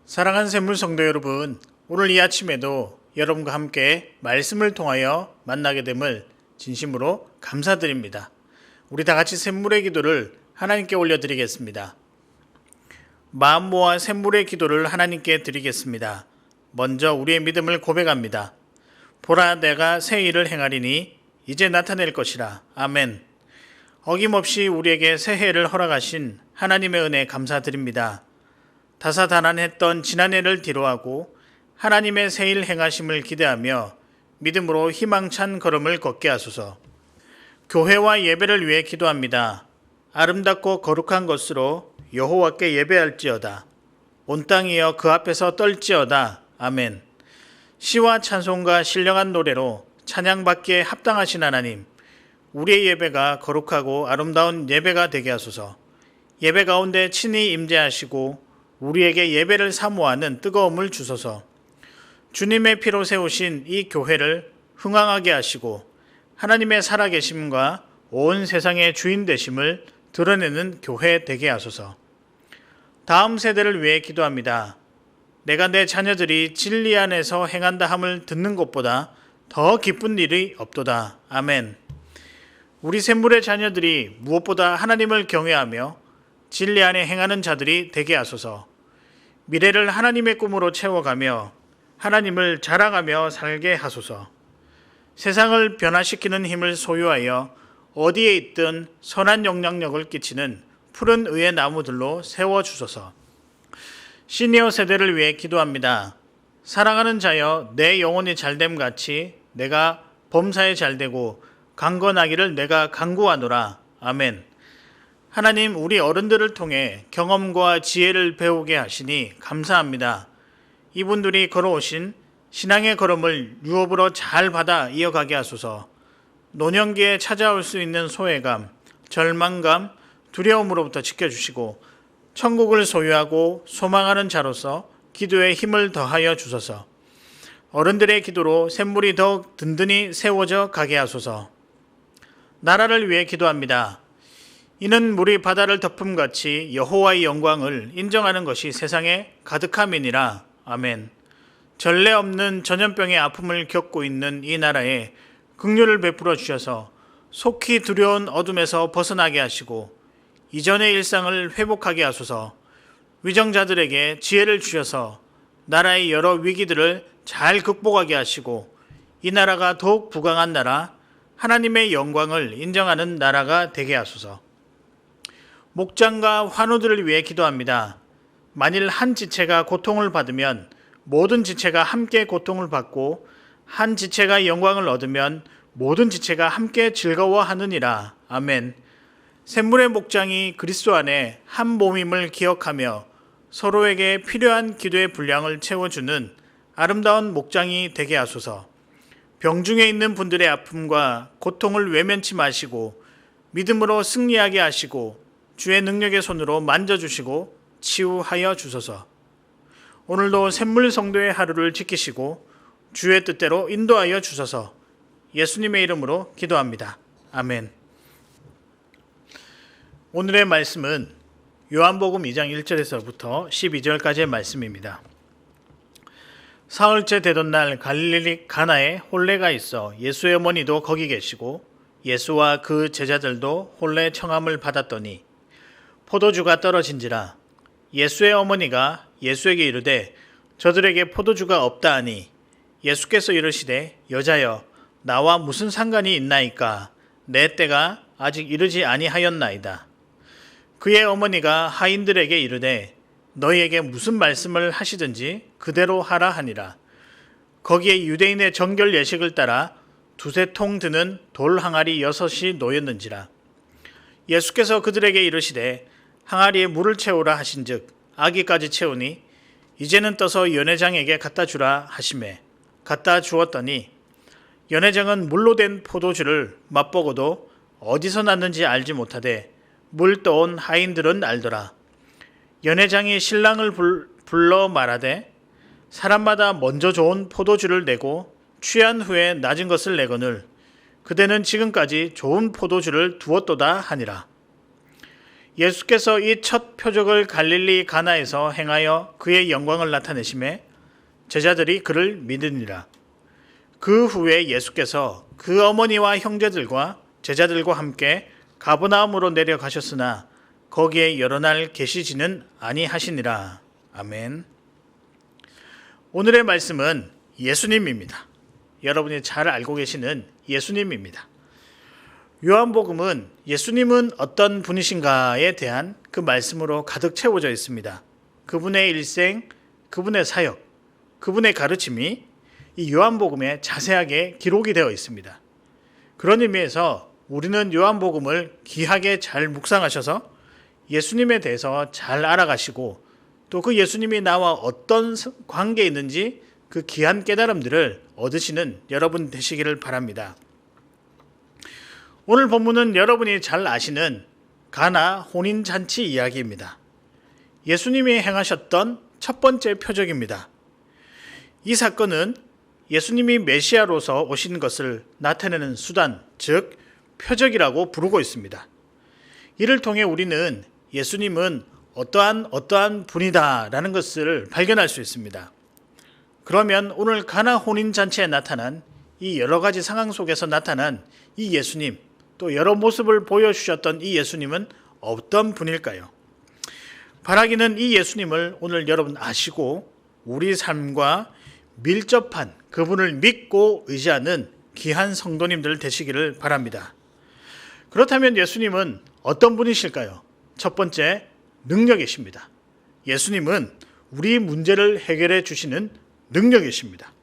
사랑하는 샘물 성도 여러분, 오늘 이 아침에도 여러분과 함께 말씀을 통하여 만나게 됨을 진심으로 감사드립니다. 우리 다 같이 샘물의 기도를 하나님께 올려드리겠습니다. 마음 모아 샘물의 기도를 하나님께 드리겠습니다. 먼저 우리의 믿음을 고백합니다. 보라, 내가 새 일을 행하리니 이제 나타낼 것이라. 아멘. 어김없이 우리에게 새해를 허락하신 하나님의 은혜 감사드립니다. 다사다난했던 지난해를 뒤로하고 하나님의 새일 행하심을 기대하며 믿음으로 희망찬 걸음을 걷게 하소서. 교회와 예배를 위해 기도합니다. 아름답고 거룩한 것으로 여호와께 예배할지어다. 온 땅이여 그 앞에서 떨지어다. 아멘. 시와 찬송과 신령한 노래로 찬양받기에 합당하신 하나님, 우리의 예배가 거룩하고 아름다운 예배가 되게 하소서. 예배 가운데 친히 임재하시고 우리에게 예배를 사모하는 뜨거움을 주소서. 주님의 피로 세우신 이 교회를 흥왕하게 하시고 하나님의 살아계심과 온 세상의 주인 되심을 드러내는 교회 되게 하소서. 다음 세대를 위해 기도합니다. 내가 내 자녀들이 진리 안에서 행한다 함을 듣는 것보다 더 기쁜 일이 없도다. 아멘. 우리 샘물의 자녀들이 무엇보다 하나님을 경외하며 진리 안에 행하는 자들이 되게 하소서. 미래를 하나님의 꿈으로 채워가며 하나님을 자랑하며 살게 하소서. 세상을 변화시키는 힘을 소유하여 어디에 있든 선한 영향력을 끼치는 푸른 의의 나무들로 세워주소서. 시니어 세대를 위해 기도합니다. 사랑하는 자여, 내 영혼이 잘됨 같이 내가 범사에 잘되고 강건하기를 내가 간구하노라. 아멘. 하나님, 우리 어른들을 통해 경험과 지혜를 배우게 하시니 감사합니다. 이분들이 걸어오신 신앙의 걸음을 유업으로 잘 받아 이어가게 하소서. 노년기에 찾아올 수 있는 소외감, 절망감, 두려움으로부터 지켜주시고 천국을 소유하고 소망하는 자로서 기도에 힘을 더하여 주소서. 어른들의 기도로 샘물이 더욱 든든히 세워져 가게 하소서. 나라를 위해 기도합니다. 이는 물이 바다를 덮음같이 여호와의 영광을 인정하는 것이 세상에 가득함이니라. 아멘. 전례 없는 전염병의 아픔을 겪고 있는 이 나라에 긍휼을 베풀어 주셔서 속히 두려운 어둠에서 벗어나게 하시고 이전의 일상을 회복하게 하소서. 위정자들에게 지혜를 주셔서 나라의 여러 위기들을 잘 극복하게 하시고 이 나라가 더욱 부강한 나라, 하나님의 영광을 인정하는 나라가 되게 하소서. 목장과 환우들을 위해 기도합니다. 만일 한 지체가 고통을 받으면 모든 지체가 함께 고통을 받고 한 지체가 영광을 얻으면 모든 지체가 함께 즐거워하느니라. 아멘. 샘물의 목장이 그리스도 안에 한 몸임을 기억하며 서로에게 필요한 기도의 분량을 채워주는 아름다운 목장이 되게 하소서. 병중에 있는 분들의 아픔과 고통을 외면치 마시고 믿음으로 승리하게 하시고 주의 능력의 손으로 만져주시고 치유하여 주소서. 오늘도 샘물 성도의 하루를 지키시고 주의 뜻대로 인도하여 주소서. 예수님의 이름으로 기도합니다. 아멘. 오늘의 말씀은 요한복음 2장 1절에서부터 12절까지의 말씀입니다. 사흘째 되던 날 갈릴리 가나에 혼례가 있어 예수의 어머니도 거기 계시고 예수와 그 제자들도 혼례 청함을 받았더니 포도주가 떨어진지라. 예수의 어머니가 예수에게 이르되 저들에게 포도주가 없다 하니 예수께서 이르시되 여자여 나와 무슨 상관이 있나이까. 내 때가 아직 이르지 아니하였나이다. 그의 어머니가 하인들에게 이르되 너희에게 무슨 말씀을 하시든지 그대로 하라 하니라. 거기에 유대인의 정결 예식을 따라 두세 통 드는 돌 항아리 6이 놓였는지라. 예수께서 그들에게 이르시되 항아리에 물을 채우라 하신즉 아기까지 채우니 이제는 떠서 연회장에게 갖다 주라 하시매 갖다 주었더니 연회장은 물로 된 포도주를 맛보고도 어디서 났는지 알지 못하되 물 떠온 하인들은 알더라. 연회장이 신랑을 불러 말하되 사람마다 먼저 좋은 포도주를 내고 취한 후에 낮은 것을 내거늘 그대는 지금까지 좋은 포도주를 두었도다 하니라. 예수께서 이 첫 표적을 갈릴리 가나에서 행하여 그의 영광을 나타내심에 제자들이 그를 믿으니라. 그 후에 예수께서 그 어머니와 형제들과 제자들과 함께 가버나움으로 내려가셨으나 거기에 여러 날 계시지는 아니하시니라. 아멘. 오늘의 말씀은 예수님입니다. 여러분이 잘 알고 계시는 예수님입니다. 요한복음은 예수님은 어떤 분이신가에 대한 그 말씀으로 가득 채워져 있습니다. 그분의 일생, 그분의 사역, 그분의 가르침이 이 요한복음에 자세하게 기록이 되어 있습니다. 그런 의미에서 우리는 요한복음을 귀하게 잘 묵상하셔서 예수님에 대해서 잘 알아가시고 또 그 예수님이 나와 어떤 관계에 있는지 그 귀한 깨달음들을 얻으시는 여러분 되시기를 바랍니다. 오늘 본문은 여러분이 잘 아시는 가나 혼인잔치 이야기입니다. 예수님이 행하셨던 첫 번째 표적입니다. 이 사건은 예수님이 메시아로서 오신 것을 나타내는 수단, 즉 표적이라고 부르고 있습니다. 이를 통해 우리는 예수님은 어떠한 분이다라는 것을 발견할 수 있습니다. 그러면 오늘 가나 혼인잔치에 나타난 이 여러 가지 상황 속에서 나타난 이 예수님, 또 여러 모습을 보여주셨던 이 예수님은 어떤 분일까요? 바라기는 이 예수님을 오늘 여러분 아시고 우리 삶과 밀접한 그분을 믿고 의지하는 귀한 성도님들 되시기를 바랍니다. 그렇다면 예수님은 어떤 분이실까요? 첫 번째, 능력이십니다. 예수님은 우리 문제를 해결해 주시는 능력이십니다.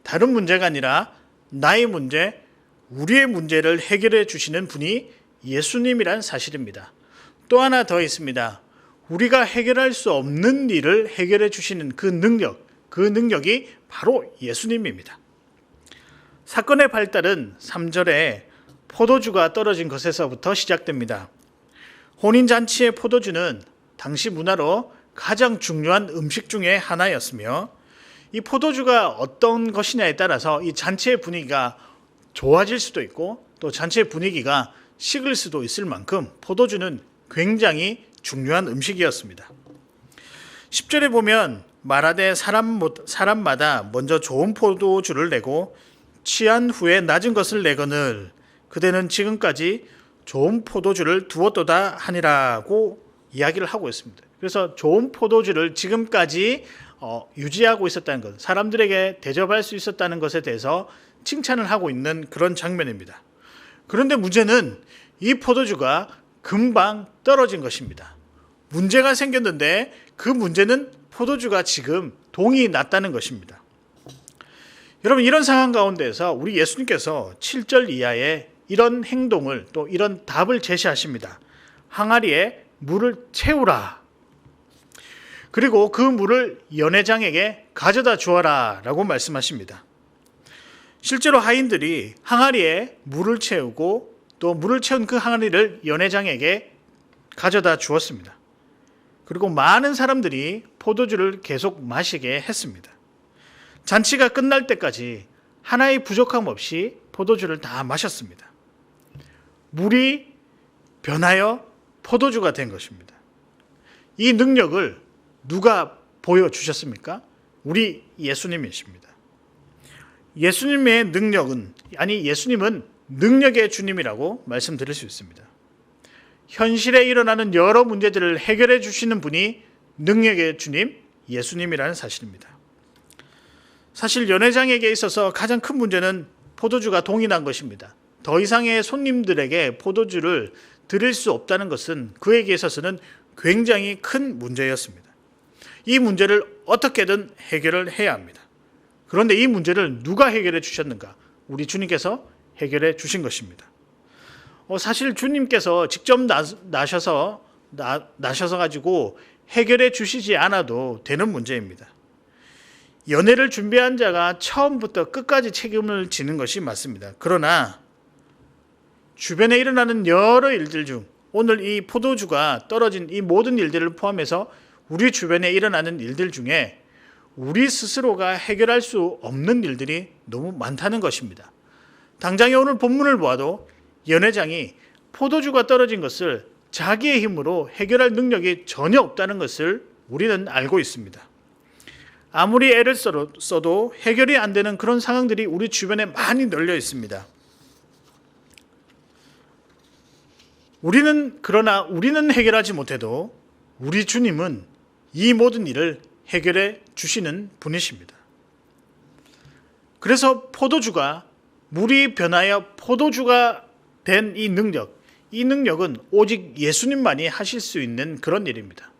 다른 문제가 아니라 나의 문제, 우리의 문제를 해결해 주시는 분이 예수님이란 사실입니다. 또 하나 더 있습니다. 우리가 해결할 수 없는 일을 해결해 주시는 그 능력이 바로 예수님입니다. 사건의 발달은 3절에 포도주가 떨어진 것에서부터 시작됩니다. 혼인잔치의 포도주는 당시 문화로 가장 중요한 음식 중에 하나였으며 이 포도주가 어떤 것이냐에 따라서 이 잔치의 분위기가 좋아질 수도 있고 또 잔치의 분위기가 식을 수도 있을 만큼 포도주는 굉장히 중요한 음식이었습니다. 10절에 보면 말하되 사람마다 먼저 좋은 포도주를 내고 취한 후에 낮은 것을 내거늘 그대는 지금까지 좋은 포도주를 두었도다 하니라고 이야기를 하고 있습니다. 그래서 좋은 포도주를 지금까지 유지하고 있었다는 것, 사람들에게 대접할 수 있었다는 것에 대해서 칭찬을 하고 있는 그런 장면입니다. 그런데 문제는 이 포도주가 금방 떨어진 것입니다. 문제가 생겼는데 그 문제는 포도주가 지금 동이 났다는 것입니다. 여러분, 이런 상황 가운데서 우리 예수님께서 7절 이하에 이런 행동을 또 이런 답을 제시하십니다. 항아리에 물을 채우라. 그리고 그 물을 연회장에게 가져다 주어라 라고 말씀하십니다. 실제로 하인들이 항아리에 물을 채우고 또 물을 채운 그 항아리를 연회장에게 가져다 주었습니다. 그리고 많은 사람들이 포도주를 계속 마시게 했습니다. 잔치가 끝날 때까지 하나의 부족함 없이 포도주를 다 마셨습니다. 물이 변하여 포도주가 된 것입니다. 이 능력을 누가 보여주셨습니까? 우리 예수님이십니다. 예수님의 예수님은 능력의 주님이라고 말씀드릴 수 있습니다. 현실에 일어나는 여러 문제들을 해결해 주시는 분이 능력의 주님, 예수님이라는 사실입니다. 사실 연회장에게 있어서 가장 큰 문제는 포도주가 동이 난 것입니다. 더 이상의 손님들에게 포도주를 드릴 수 없다는 것은 그에게 있어서는 굉장히 큰 문제였습니다. 이 문제를 어떻게든 해결을 해야 합니다. 그런데 이 문제를 누가 해결해 주셨는가? 우리 주님께서 해결해 주신 것입니다. 사실 주님께서 직접 나셔서 가지고 해결해 주시지 않아도 되는 문제입니다. 연애를 준비한 자가 처음부터 끝까지 책임을 지는 것이 맞습니다. 그러나 주변에 일어나는 여러 일들 중 오늘 이 포도주가 떨어진 이 모든 일들을 포함해서 우리 주변에 일어나는 일들 중에 우리 스스로가 해결할 수 없는 일들이 너무 많다는 것입니다. 당장에 오늘 본문을 보아도 연회장이 포도주가 떨어진 것을 자기의 힘으로 해결할 능력이 전혀 없다는 것을 우리는 알고 있습니다. 아무리 애를 써도 해결이 안 되는 그런 상황들이 우리 주변에 많이 널려 있습니다. 그러나 우리는 해결하지 못해도 우리 주님은 이 모든 일을 해결해 주시는 분이십니다. 그래서 포도주가 물이 변하여 포도주가 된 이 능력은 오직 예수님만이 하실 수 있는 그런 일입니다.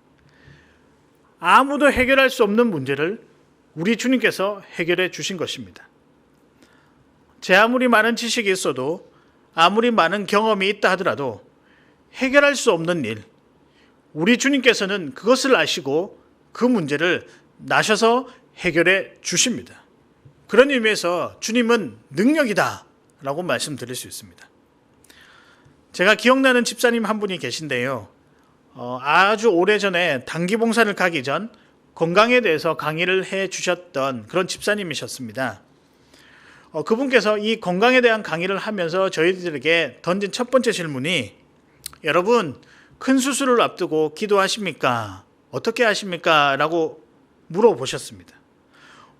아무도 해결할 수 없는 문제를 우리 주님께서 해결해 주신 것입니다. 제 아무리 많은 지식이 있어도 아무리 많은 경험이 있다 하더라도 해결할 수 없는 일, 우리 주님께서는 그것을 아시고 그 문제를 나셔서 해결해 주십니다. 그런 의미에서 주님은 능력이다 라고 말씀드릴 수 있습니다. 제가 기억나는 집사님 한 분이 계신데요. 아주 오래전에 단기 봉사를 가기 전 건강에 대해서 강의를 해 주셨던 그런 집사님이셨습니다. 그분께서 이 건강에 대한 강의를 하면서 저희들에게 던진 첫 번째 질문이, 여러분 큰 수술을 앞두고 기도하십니까? 어떻게 하십니까? 라고 물어보셨습니다.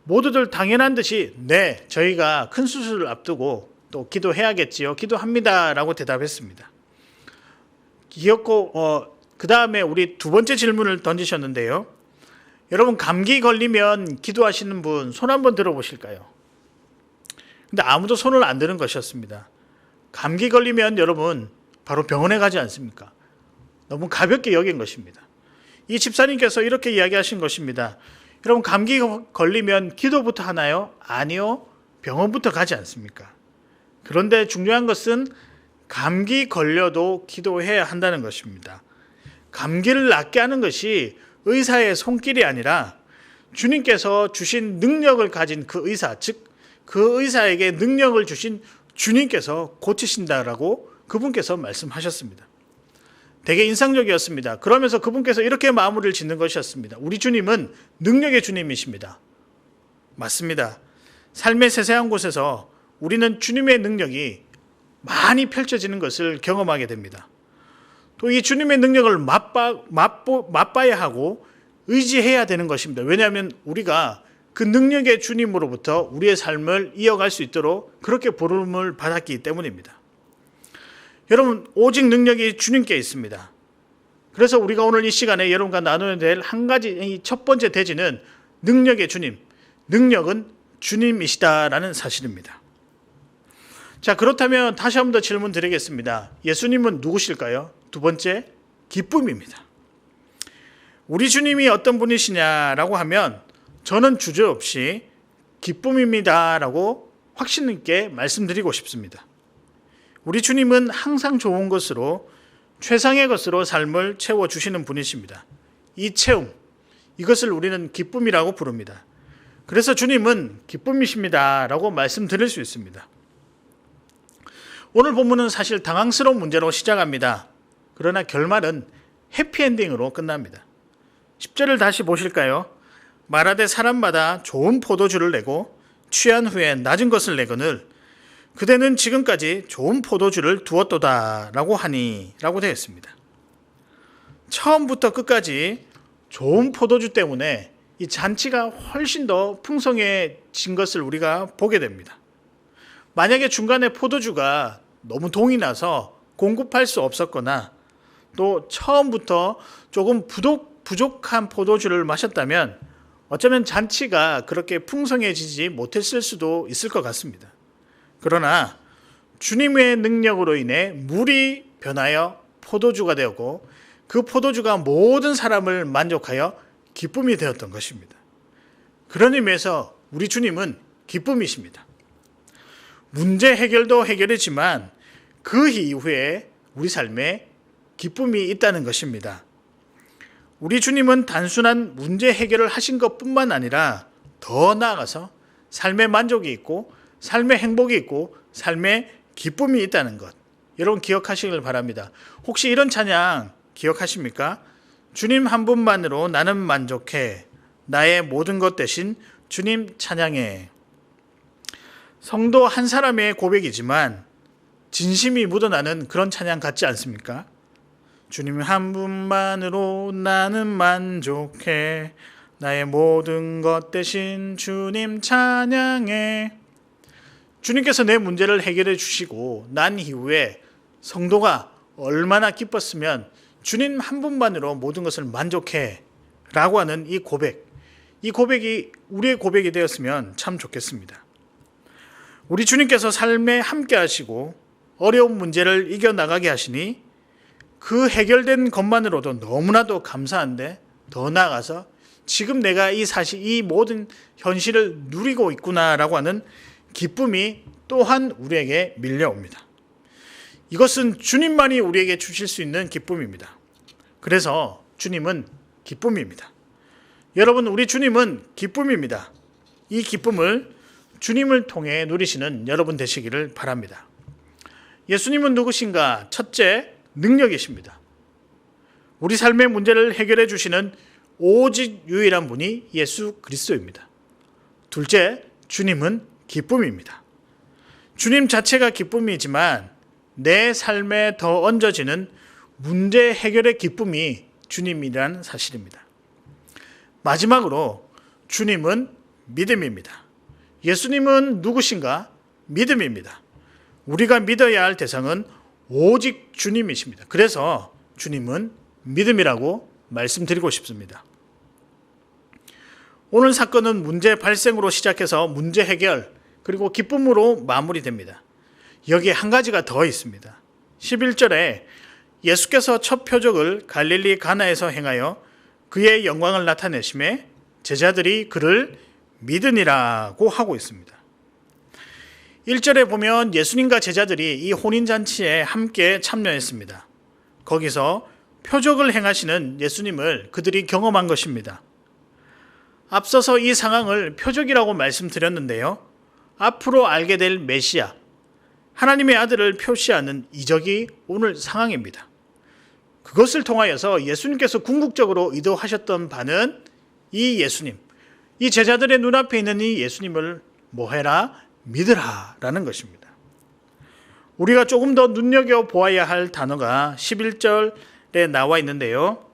모두들 당연한 듯이 네, 저희가 큰 수술을 앞두고 또 기도해야겠지요. 기도합니다. 라고 대답했습니다. 그 다음에 우리 두 번째 질문을 던지셨는데요. 여러분 감기 걸리면 기도하시는 분 손 한번 들어보실까요? 근데 아무도 손을 안 드는 것이었습니다. 감기 걸리면 여러분 바로 병원에 가지 않습니까? 너무 가볍게 여긴 것입니다. 이 집사님께서 이렇게 이야기하신 것입니다. 여러분 감기 걸리면 기도부터 하나요? 아니요. 병원부터 가지 않습니까? 그런데 중요한 것은 감기 걸려도 기도해야 한다는 것입니다. 감기를 낫게 하는 것이 의사의 손길이 아니라 주님께서 주신 능력을 가진 그 의사, 즉 그 의사에게 능력을 주신 주님께서 고치신다라고 그분께서 말씀하셨습니다. 되게 인상적이었습니다. 그러면서 그분께서 이렇게 마무리를 짓는 것이었습니다. 우리 주님은 능력의 주님이십니다. 맞습니다. 삶의 세세한 곳에서 우리는 주님의 능력이 많이 펼쳐지는 것을 경험하게 됩니다. 또 이 주님의 능력을 맛봐야 하고 의지해야 되는 것입니다. 왜냐하면 우리가 그 능력의 주님으로부터 우리의 삶을 이어갈 수 있도록 그렇게 부름을 받았기 때문입니다. 여러분 오직 능력이 주님께 있습니다. 그래서 우리가 오늘 이 시간에 여러분과 나눠야 될 한 가지 첫 번째 대지는 능력의 주님, 능력은 주님이시다라는 사실입니다. 자, 그렇다면 다시 한 번 더 질문 드리겠습니다. 예수님은 누구실까요? 두 번째, 기쁨입니다. 우리 주님이 어떤 분이시냐라고 하면 저는 주저없이 기쁨입니다라고 확신 있게 말씀드리고 싶습니다. 우리 주님은 항상 좋은 것으로 최상의 것으로 삶을 채워주시는 분이십니다. 이 체험, 이것을 우리는 기쁨이라고 부릅니다. 그래서 주님은 기쁨이십니다라고 말씀드릴 수 있습니다. 오늘 본문은 사실 당황스러운 문제로 시작합니다. 그러나 결말은 해피엔딩으로 끝납니다. 10절을 다시 보실까요? 말하되 사람마다 좋은 포도주를 내고 취한 후에 낮은 것을 내거늘 그대는 지금까지 좋은 포도주를 두었도다 라고 하니 라고 되어 있습니다. 처음부터 끝까지 좋은 포도주 때문에 이 잔치가 훨씬 더 풍성해진 것을 우리가 보게 됩니다. 만약에 중간에 포도주가 너무 동이 나서 공급할 수 없었거나 또 처음부터 조금 부족한 포도주를 마셨다면 어쩌면 잔치가 그렇게 풍성해지지 못했을 수도 있을 것 같습니다. 그러나 주님의 능력으로 인해 물이 변하여 포도주가 되었고 그 포도주가 모든 사람을 만족하여 기쁨이 되었던 것입니다. 그런 의미에서 우리 주님은 기쁨이십니다. 문제 해결도 해결이지만 그 이후에 우리 삶에 기쁨이 있다는 것입니다. 우리 주님은 단순한 문제 해결을 하신 것뿐만 아니라 더 나아가서 삶의 만족이 있고 삶의 행복이 있고 삶의 기쁨이 있다는 것, 여러분 기억하시길 바랍니다. 혹시 이런 찬양 기억하십니까? 주님 한 분만으로 나는 만족해, 나의 모든 것 대신 주님 찬양해. 성도 한 사람의 고백이지만 진심이 묻어나는 그런 찬양 같지 않습니까? 주님 한 분만으로 나는 만족해. 나의 모든 것 대신 주님 찬양해. 주님께서 내 문제를 해결해 주시고 난 이후에 성도가 얼마나 기뻤으면 주님 한 분만으로 모든 것을 만족해 라고 하는 이 고백이 우리의 고백이 되었으면 참 좋겠습니다. 우리 주님께서 삶에 함께 하시고 어려운 문제를 이겨나가게 하시니 그 해결된 것만으로도 너무나도 감사한데, 더 나아가서 지금 내가 이 모든 현실을 누리고 있구나라고 하는 기쁨이 또한 우리에게 밀려옵니다. 이것은 주님만이 우리에게 주실 수 있는 기쁨입니다. 그래서 주님은 기쁨입니다. 여러분, 우리 주님은 기쁨입니다. 이 기쁨을 주님을 통해 누리시는 여러분 되시기를 바랍니다. 예수님은 누구신가? 첫째, 능력이십니다. 우리 삶의 문제를 해결해 주시는 오직 유일한 분이 예수 그리스도입니다. 둘째, 주님은 기쁨입니다. 주님 자체가 기쁨이지만 내 삶에 더 얹어지는 문제 해결의 기쁨이 주님이란 사실입니다. 마지막으로 주님은 믿음입니다. 예수님은 누구신가? 믿음입니다. 우리가 믿어야 할 대상은 오직 주님이십니다. 그래서 주님은 믿음이라고 말씀드리고 싶습니다. 오늘 사건은 문제 발생으로 시작해서 문제 해결, 그리고 기쁨으로 마무리됩니다. 여기에 한 가지가 더 있습니다. 11절에 예수께서 첫 표적을 갈릴리 가나에서 행하여 그의 영광을 나타내심에 제자들이 그를 믿으니라고 하고 있습니다. 1절에 보면 예수님과 제자들이 이 혼인잔치에 함께 참여했습니다. 거기서 표적을 행하시는 예수님을 그들이 경험한 것입니다. 앞서서 이 상황을 표적이라고 말씀드렸는데요. 앞으로 알게 될 메시아, 하나님의 아들을 표시하는 이적이 오늘 상황입니다. 그것을 통하여서 예수님께서 궁극적으로 의도하셨던 바는 이 예수님, 이 제자들의 눈앞에 있는 이 예수님을 뭐해라? 믿으라 라는 것입니다. 우리가 조금 더 눈여겨보아야 할 단어가 11절에 나와 있는데요.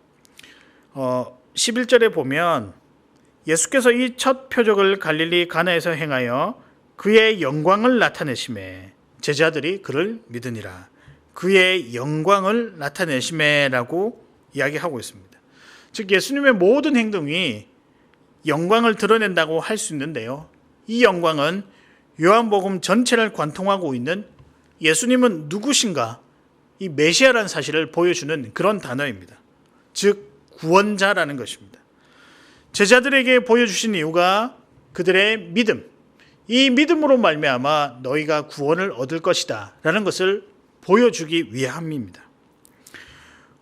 11절에 보면 예수께서 이 첫 표적을 갈릴리 가나에서 행하여 그의 영광을 나타내심에 제자들이 그를 믿으니라. 그의 영광을 나타내심에라고 이야기하고 있습니다. 즉 예수님의 모든 행동이 영광을 드러낸다고 할 수 있는데요. 이 영광은 요한복음 전체를 관통하고 있는 예수님은 누구신가? 이 메시아라는 사실을 보여주는 그런 단어입니다. 즉 구원자라는 것입니다. 제자들에게 보여주신 이유가 그들의 믿음, 이 믿음으로 말미암아 너희가 구원을 얻을 것이다 라는 것을 보여주기 위함입니다.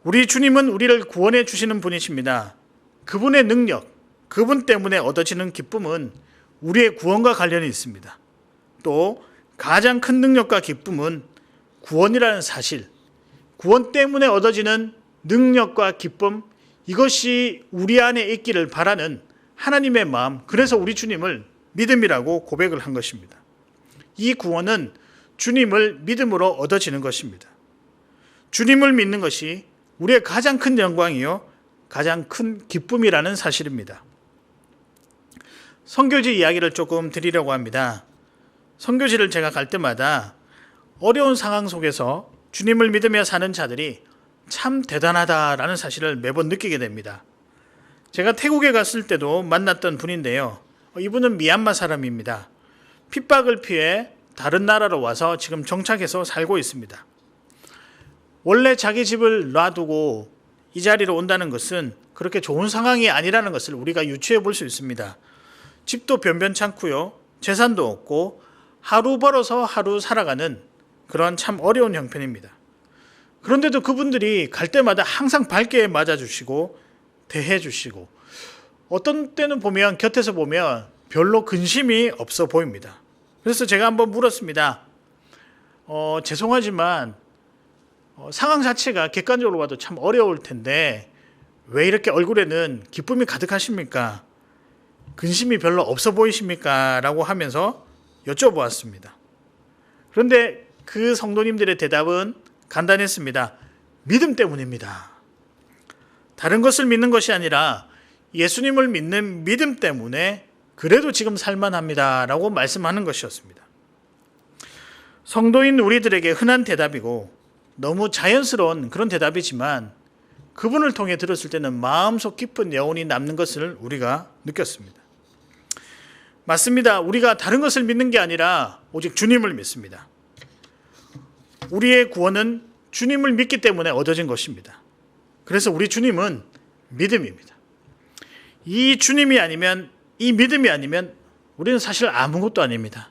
우리 주님은 우리를 구원해 주시는 분이십니다. 그분의 능력, 그분 때문에 얻어지는 기쁨은 우리의 구원과 관련이 있습니다. 또 가장 큰 능력과 기쁨은 구원이라는 사실, 구원 때문에 얻어지는 능력과 기쁨, 이것이 우리 안에 있기를 바라는 하나님의 마음, 그래서 우리 주님을 믿음이라고 고백을 한 것입니다. 이 구원은 주님을 믿음으로 얻어지는 것입니다. 주님을 믿는 것이 우리의 가장 큰 영광이요 가장 큰 기쁨이라는 사실입니다. 선교지 이야기를 조금 드리려고 합니다. 선교지를 제가 갈 때마다 어려운 상황 속에서 주님을 믿으며 사는 자들이 참 대단하다라는 사실을 매번 느끼게 됩니다. 제가 태국에 갔을 때도 만났던 분인데요. 이분은 미얀마 사람입니다. 핍박을 피해 다른 나라로 와서 지금 정착해서 살고 있습니다. 원래 자기 집을 놔두고 이 자리로 온다는 것은 그렇게 좋은 상황이 아니라는 것을 우리가 유추해 볼 수 있습니다. 집도 변변찮고요. 재산도 없고 하루 벌어서 하루 살아가는 그런 참 어려운 형편입니다. 그런데도 그분들이 갈 때마다 항상 밝게 맞아주시고 대해주시고 어떤 때는 보면 곁에서 보면 별로 근심이 없어 보입니다. 그래서 제가 한번 물었습니다. 죄송하지만 상황 자체가 객관적으로 봐도 참 어려울 텐데 왜 이렇게 얼굴에는 기쁨이 가득하십니까? 근심이 별로 없어 보이십니까? 라고 하면서 여쭤보았습니다. 그런데 그 성도님들의 대답은 간단했습니다. 믿음 때문입니다. 다른 것을 믿는 것이 아니라 예수님을 믿는 믿음 때문에 그래도 지금 살만합니다 라고 말씀하는 것이었습니다. 성도인 우리들에게 흔한 대답이고 너무 자연스러운 그런 대답이지만 그분을 통해 들었을 때는 마음속 깊은 여운이 남는 것을 우리가 느꼈습니다. 맞습니다. 우리가 다른 것을 믿는 게 아니라 오직 주님을 믿습니다. 우리의 구원은 주님을 믿기 때문에 얻어진 것입니다. 그래서 우리 주님은 믿음입니다. 이 주님이 아니면, 이 믿음이 아니면 우리는 사실 아무것도 아닙니다.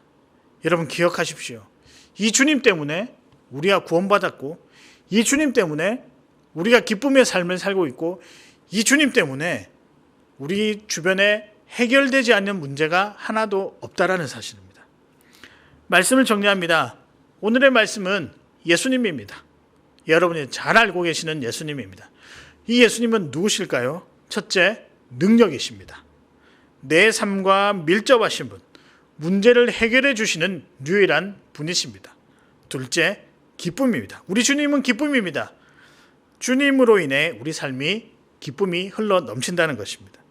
여러분 기억하십시오. 이 주님 때문에 우리가 구원받았고, 이 주님 때문에 우리가 기쁨의 삶을 살고 있고, 이 주님 때문에 우리 주변에 해결되지 않는 문제가 하나도 없다라는 사실입니다. 말씀을 정리합니다. 오늘의 말씀은 예수님입니다. 여러분이 잘 알고 계시는 예수님입니다. 이 예수님은 누구실까요? 첫째, 능력이십니다. 내 삶과 밀접하신 분, 문제를 해결해 주시는 유일한 분이십니다. 둘째, 기쁨입니다. 우리 주님은 기쁨입니다. 주님으로 인해 우리 삶이 기쁨이 흘러 넘친다는 것입니다.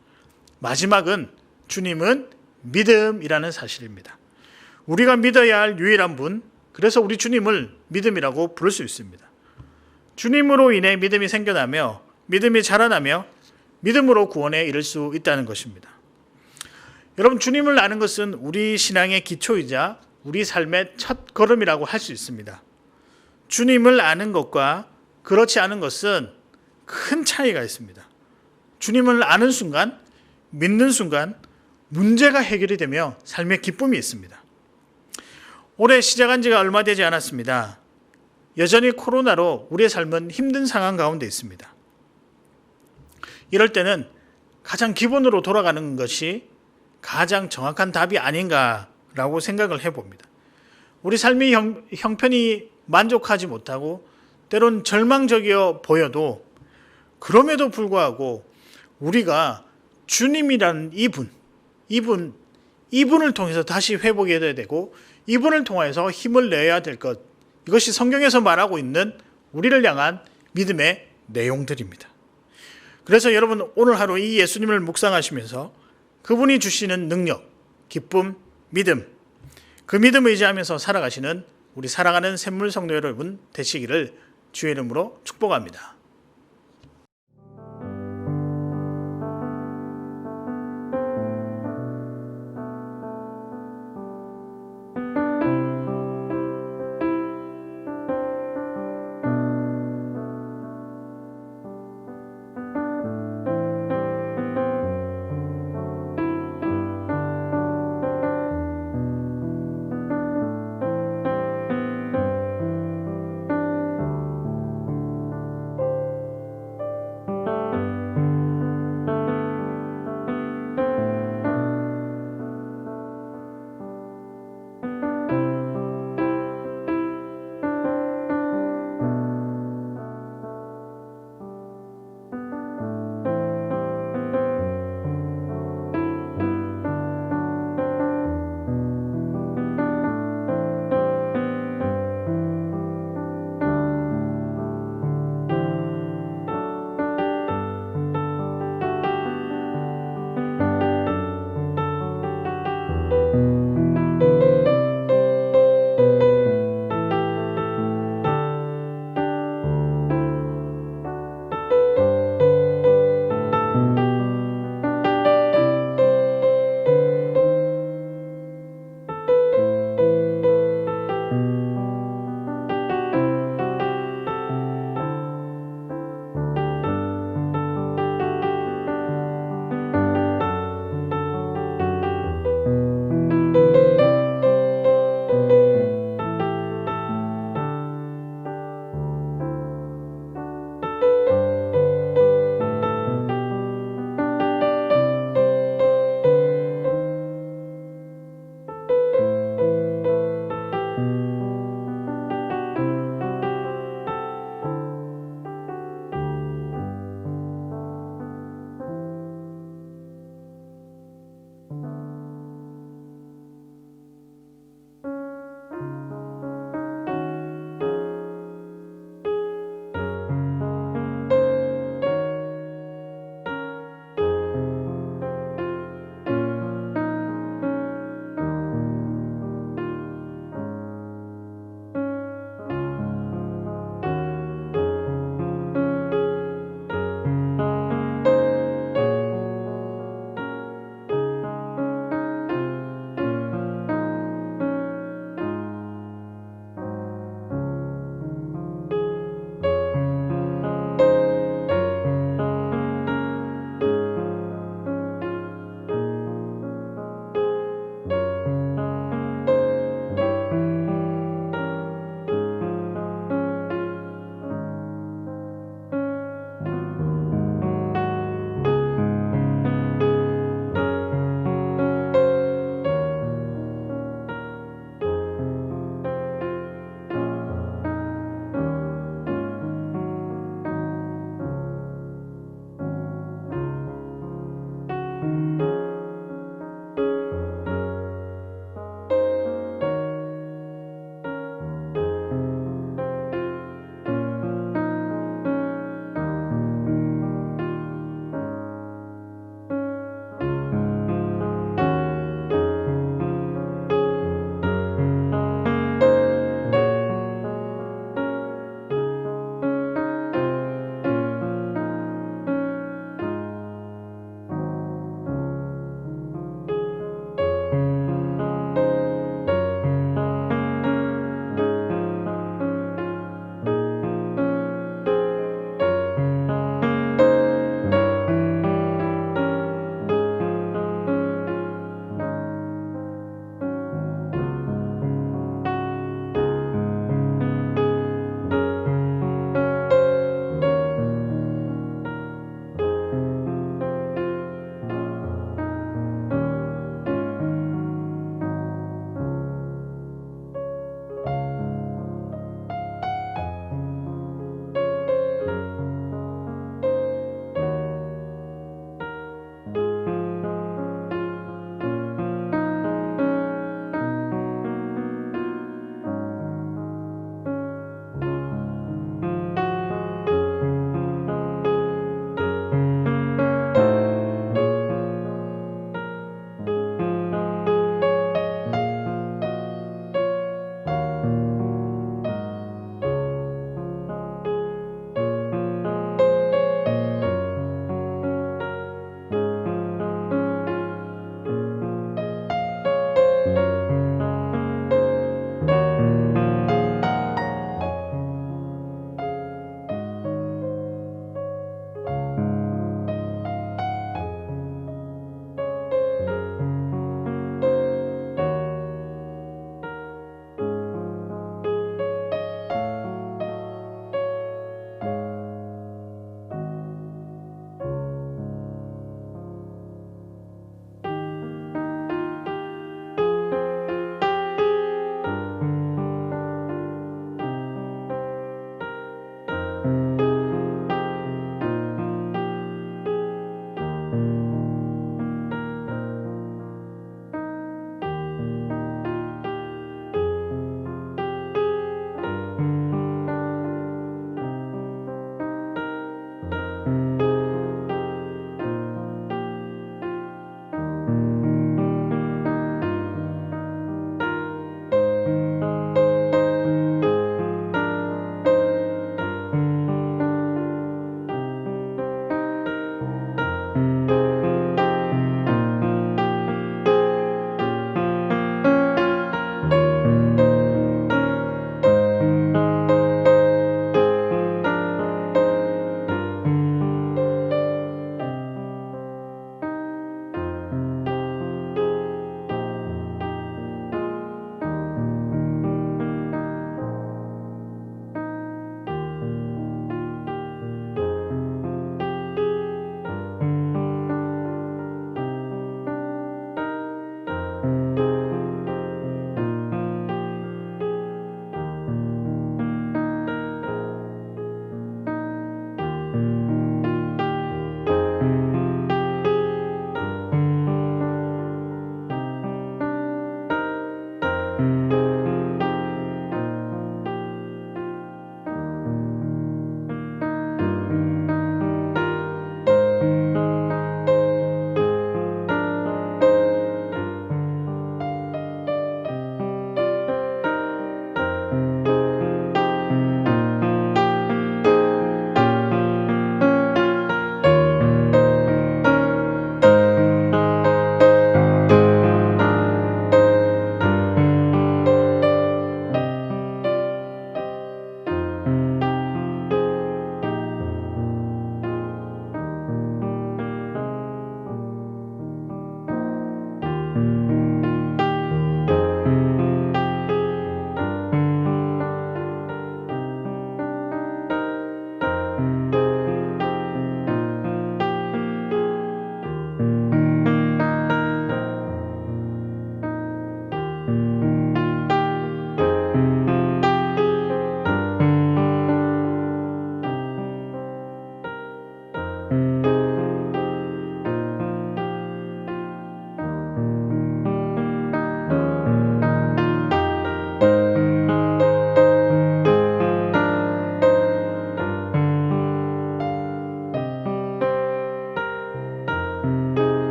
마지막은 주님은 믿음이라는 사실입니다. 우리가 믿어야 할 유일한 분, 그래서 우리 주님을 믿음이라고 부를 수 있습니다. 주님으로 인해 믿음이 생겨나며 믿음이 자라나며 믿음으로 구원에 이를 수 있다는 것입니다. 여러분, 주님을 아는 것은 우리 신앙의 기초이자 우리 삶의 첫 걸음이라고 할 수 있습니다. 주님을 아는 것과 그렇지 않은 것은 큰 차이가 있습니다. 주님을 아는 순간, 믿는 순간 문제가 해결이 되며 삶의 기쁨이 있습니다. 올해 시작한 지가 얼마 되지 않았습니다. 여전히 코로나로 우리의 삶은 힘든 상황 가운데 있습니다. 이럴 때는 가장 기본으로 돌아가는 것이 가장 정확한 답이 아닌가라고 생각을 해봅니다. 우리 삶의 형편이 만족하지 못하고 때론 절망적이어 보여도 그럼에도 불구하고 우리가 주님이라는 이분을 통해서 다시 회복해야 되고 이분을 통해서 힘을 내야 될 것, 이것이 성경에서 말하고 있는 우리를 향한 믿음의 내용들입니다. 그래서 여러분, 오늘 하루 이 예수님을 묵상하시면서 그분이 주시는 능력, 기쁨, 믿음, 그 믿음을 의지하면서 살아가시는 우리 사랑하는 샘물 성도 여러분 되시기를 주의 이름으로 축복합니다.